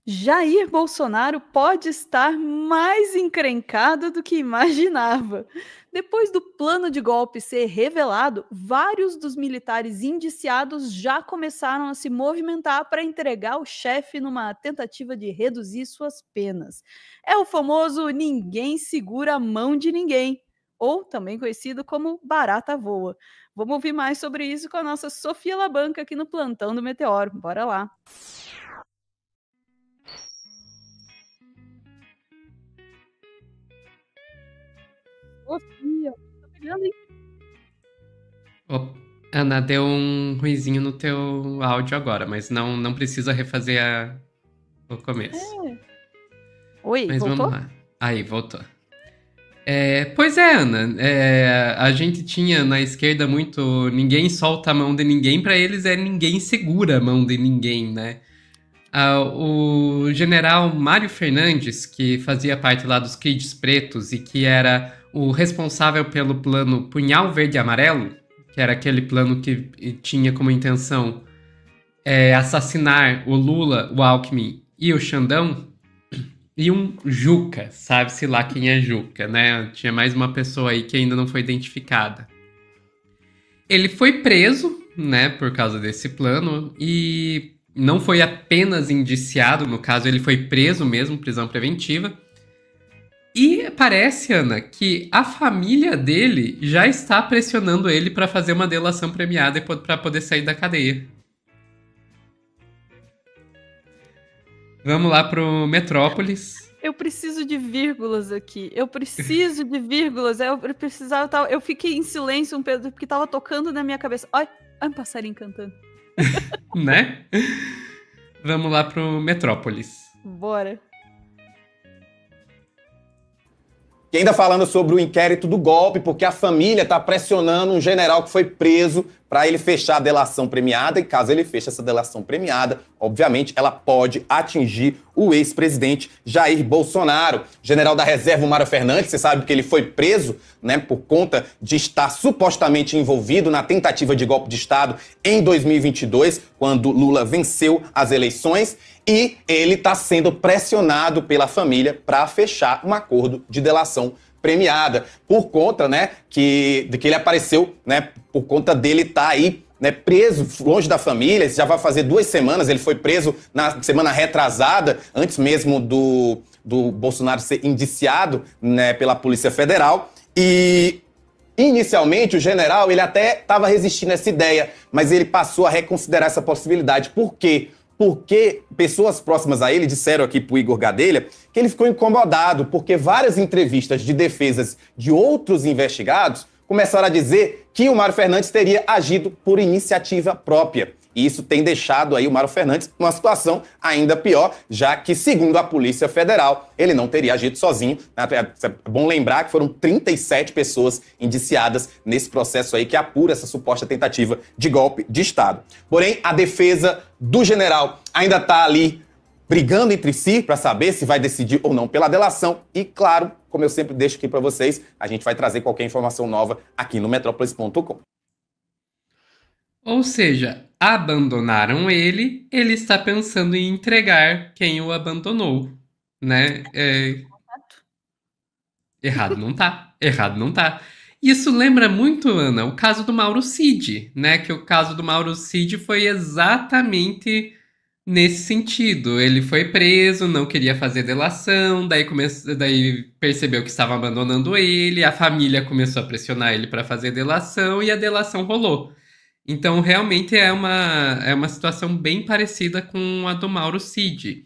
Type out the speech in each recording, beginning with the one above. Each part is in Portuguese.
Jair Bolsonaro pode estar mais encrencado do que imaginava. Depois do plano de golpe ser revelado, vários dos militares indiciados já começaram a se movimentar para entregar o chefe numa tentativa de reduzir suas penas. É o famoso ninguém segura a mão de ninguém, ou também conhecido como barata voa. Vamos ouvir mais sobre isso com a nossa Sofia Labanca aqui no Plantão do Meteoro. Bora lá. Sofia, tá pegando, hein? Ô, Ana, deu um ruizinho no teu áudio agora, mas não precisa refazer o começo. Oi, Mas vamos voltou? lá. Aí, voltou. Pois é, Ana. A gente tinha na esquerda muito ninguém solta a mão de ninguém, pra eles é ninguém segura a mão de ninguém, né? O general Mário Fernandes, que fazia parte lá dos Kids Pretos e que era o responsável pelo plano Punhal Verde e Amarelo, que era aquele plano que tinha como intenção assassinar o Lula, o Alckmin e o Xandão, e um Juca, sabe-se lá quem é Juca, né? Tinha mais uma pessoa aí que ainda não foi identificada. Ele foi preso, né, por causa desse plano, e não foi apenas indiciado, no caso ele foi preso mesmo, prisão preventiva. E parece, Ana, que a família dele já está pressionando ele para fazer uma delação premiada para poder sair da cadeia. Vamos lá pro Metrópolis. Eu preciso de vírgulas aqui. Eu preciso de vírgulas. Eu precisava. Eu fiquei em silêncio um pedaço porque tava tocando na minha cabeça. Olha um passarinho cantando. Né? Vamos lá pro Metrópolis. Bora. E ainda falando sobre o inquérito do golpe, porque a família está pressionando um general que foi preso para ele fechar a delação premiada, e caso ele feche essa delação premiada, obviamente ela pode atingir o ex-presidente Jair Bolsonaro. General da reserva, Mário Fernandes, você sabe que ele foi preso, né, por conta de estar supostamente envolvido na tentativa de golpe de Estado em 2022, quando Lula venceu as eleições, e ele está sendo pressionado pela família para fechar um acordo de delação premiada, por conta, né, de que ele apareceu, né, por conta dele estar aí, né, preso longe da família. Já vai fazer 2 semanas, ele foi preso na semana retrasada, antes mesmo do Bolsonaro ser indiciado, né, pela Polícia Federal. E inicialmente o general ele até estava resistindo a essa ideia, mas ele passou a reconsiderar essa possibilidade. Por quê? Porque pessoas próximas a ele disseram aqui pro Igor Gadelha que ele ficou incomodado, porque várias entrevistas de defesas de outros investigados começaram a dizer que o Mário Fernandes teria agido por iniciativa própria. E isso tem deixado aí o Mário Fernandes numa situação ainda pior, já que, segundo a Polícia Federal, ele não teria agido sozinho. É bom lembrar que foram 37 pessoas indiciadas nesse processo aí que apura essa suposta tentativa de golpe de Estado. Porém, a defesa do general ainda está ali brigando entre si para saber se vai decidir ou não pela delação. E, claro, como eu sempre deixo aqui para vocês, a gente vai trazer qualquer informação nova aqui no Metrópolis.com. Ou seja, abandonaram ele, ele está pensando em entregar quem o abandonou, né? Errado não tá, errado não tá. Isso lembra muito, Ana, o caso do Mauro Cid, né? Que o caso do Mauro Cid foi exatamente nesse sentido. Ele foi preso, não queria fazer delação, daí percebeu que estavam abandonando ele, a família começou a pressionar ele para fazer delação e a delação rolou. Então, realmente é uma situação bem parecida com a do Mauro Cid.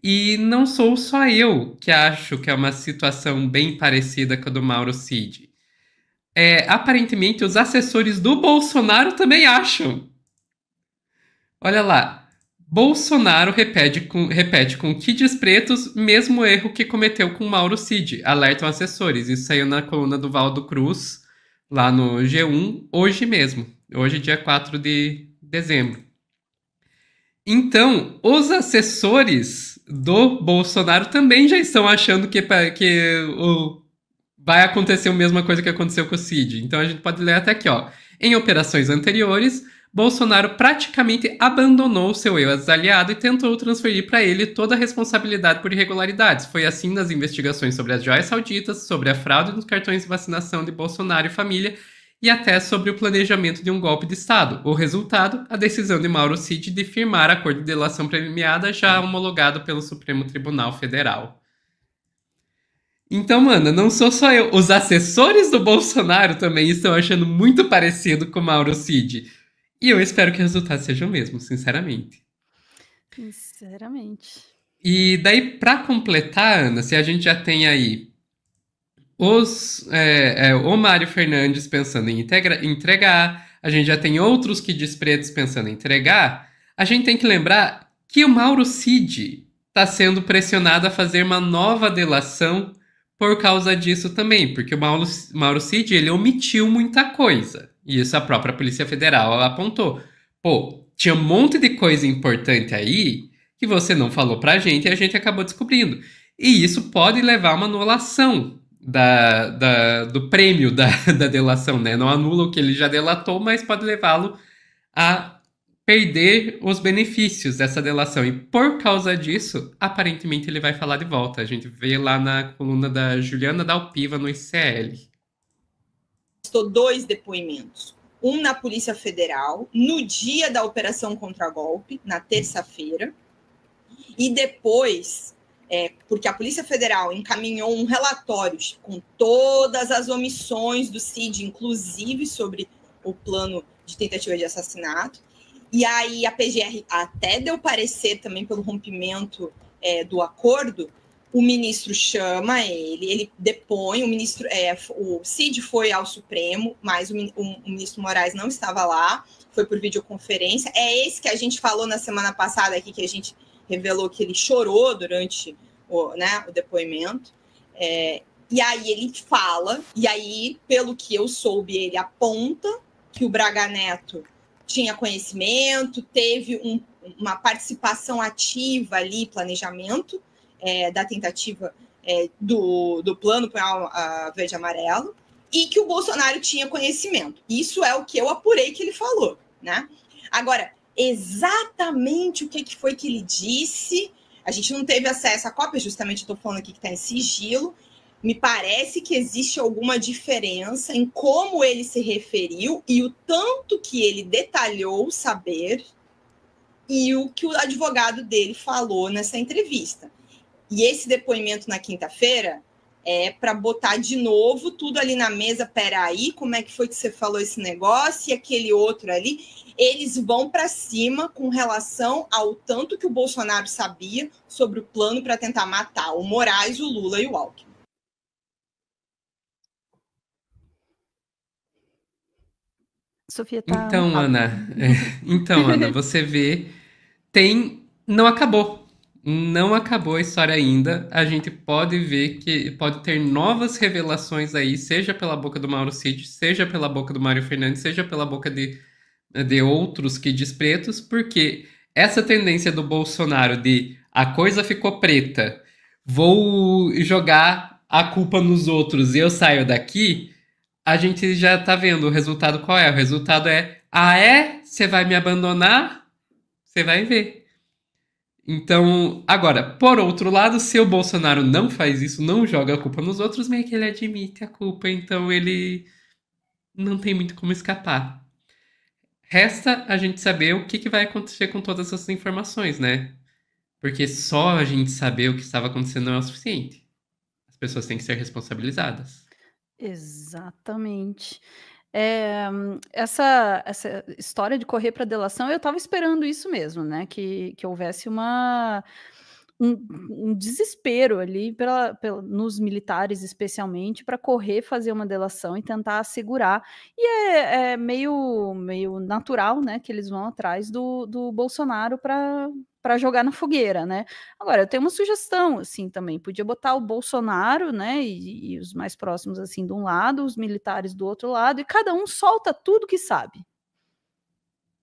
E não sou só eu que acho que é uma situação bem parecida com a do Mauro Cid. Aparentemente, os assessores do Bolsonaro também acham. Olha lá. Bolsonaro repete com Kids Pretos mesmo erro que cometeu com Mauro Cid. Alertam assessores. Isso saiu na coluna do Valdo Cruz, lá no G1, hoje mesmo. Hoje, dia 4 de dezembro. Então, os assessores do Bolsonaro também já estão achando que vai acontecer a mesma coisa que aconteceu com o Cid. Então, a gente pode ler até aqui, ó. Em operações anteriores, Bolsonaro praticamente abandonou seu ex-aliado e tentou transferir para ele toda a responsabilidade por irregularidades. Foi assim nas investigações sobre as joias sauditas, sobre a fraude nos cartões de vacinação de Bolsonaro e família e até sobre o planejamento de um golpe de Estado. O resultado, a decisão de Mauro Cid de firmar acordo de delação premiada já homologado pelo Supremo Tribunal Federal. Então, mano, não sou só eu. Os assessores do Bolsonaro também estão achando muito parecido com o Mauro Cid. E eu espero que o resultado seja o mesmo, sinceramente. Sinceramente. E daí, pra completar, Ana, se a gente já tem aí o Mário Fernandes pensando em entregar, a gente já tem outros Kids Pretos pensando em entregar, a gente tem que lembrar que o Mauro Cid está sendo pressionado a fazer uma nova delação por causa disso também, porque o Mauro Cid, ele omitiu muita coisa. E isso a própria Polícia Federal apontou. Pô, tinha um monte de coisa importante aí que você não falou pra gente e a gente acabou descobrindo. E isso pode levar a uma anulação do prêmio da delação, né? Não anula o que ele já delatou, mas pode levá-lo a perder os benefícios dessa delação. E por causa disso, aparentemente ele vai falar de volta. A gente vê lá na coluna da Juliana Dalpiva no ICL. Estou 2 depoimentos. Um na Polícia Federal, no dia da Operação Contra-Golpe, na terça-feira. E depois, porque a Polícia Federal encaminhou um relatório com todas as omissões do Cid, inclusive sobre o plano de tentativa de assassinato. E aí a PGR até deu parecer também pelo rompimento do acordo. O ministro chama ele depõe, o Cid foi ao Supremo, mas o ministro Moraes não estava lá, foi por videoconferência. É esse que a gente falou na semana passada aqui, que a gente revelou que ele chorou durante o depoimento. E aí ele fala, e aí, pelo que eu soube, ele aponta que o Braga Neto tinha conhecimento, teve uma participação ativa ali, planejamento da tentativa do plano verde e amarelo, e que o Bolsonaro tinha conhecimento. Isso é o que eu apurei que ele falou, né? Agora, exatamente o que foi que ele disse, a gente não teve acesso à cópia, justamente estou falando aqui que está em sigilo. Me parece que existe alguma diferença em como ele se referiu e o tanto que ele detalhou o saber e o que o advogado dele falou nessa entrevista. E esse depoimento na quinta-feira é para botar de novo tudo ali na mesa. Peraí, como é que foi que você falou esse negócio e aquele outro ali? Eles vão para cima com relação ao tanto que o Bolsonaro sabia sobre o plano para tentar matar o Moraes, o Lula e o Alckmin. Sofia tá... Então, Ana, você vê, não acabou. Não acabou a história ainda. A gente pode ver que pode ter novas revelações aí, seja pela boca do Mauro Cid, seja pela boca do Mário Fernandes, seja pela boca de outros Kids Pretos, porque essa tendência do Bolsonaro de a coisa ficou preta, vou jogar a culpa nos outros e eu saio daqui, a gente já tá vendo o resultado qual é. O resultado é, você vai me abandonar? Você vai ver. Então, agora, por outro lado, se o Bolsonaro não faz isso, não joga a culpa nos outros, meio que ele admite a culpa, então ele não tem muito como escapar. Resta a gente saber o que vai acontecer com todas essas informações, né? Porque só a gente saber o que estava acontecendo não é o suficiente. As pessoas têm que ser responsabilizadas. Exatamente. Essa história de correr para delação, eu estava esperando isso mesmo, né? Que houvesse um desespero ali nos militares, especialmente, para correr, fazer uma delação e tentar assegurar. E é meio natural, né? Que eles vão atrás do Bolsonaro para jogar na fogueira, né? Agora, eu tenho uma sugestão, assim, também. Podia botar o Bolsonaro, né, e os mais próximos, assim, de um lado, os militares do outro lado, e cada um solta tudo que sabe.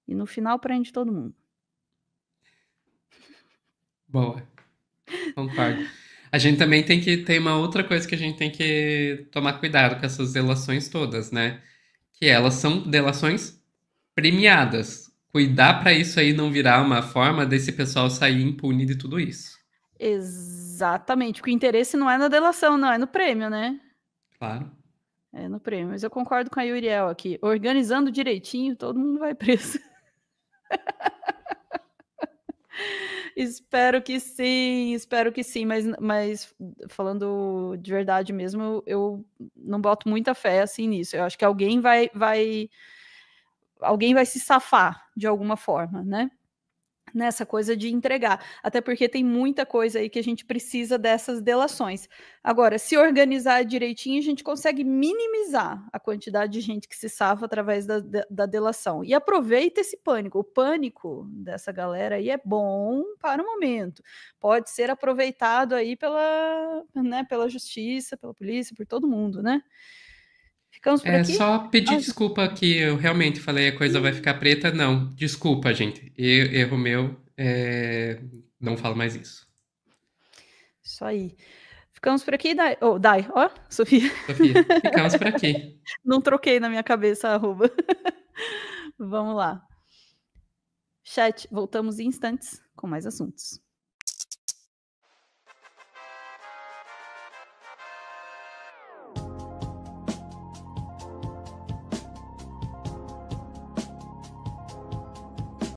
E no final prende todo mundo. Boa. Concordo. A gente também tem uma outra coisa que a gente tem que tomar cuidado com essas delações todas, né? Que elas são delações premiadas. Cuidar para isso aí não virar uma forma desse pessoal sair impune de tudo isso. Exatamente, porque o interesse não é na delação, não, é no prêmio, né? Claro. É no prêmio, mas eu concordo com a Yuriel aqui. Organizando direitinho, todo mundo vai preso. Espero que sim, mas falando de verdade mesmo, eu não boto muita fé assim nisso. Eu acho que alguém vai se safar de alguma forma, né? Nessa coisa de entregar. Até porque tem muita coisa aí que a gente precisa dessas delações. Agora, se organizar direitinho, a gente consegue minimizar a quantidade de gente que se safa através da delação. E aproveita esse pânico. O pânico dessa galera aí é bom para o momento. Pode ser aproveitado aí pela justiça, pela polícia, por todo mundo, né? Ficamos por aqui? Só pedir desculpa que eu realmente falei a coisa vai ficar preta. Não, desculpa, gente. Erro meu. Não falo mais isso. Isso aí. Ficamos por aqui, Dai. Oh, Dai, ó, Sofia. Sofia, ficamos por aqui. Não troquei na minha cabeça a arroba. Vamos lá. Chat, voltamos em instantes com mais assuntos.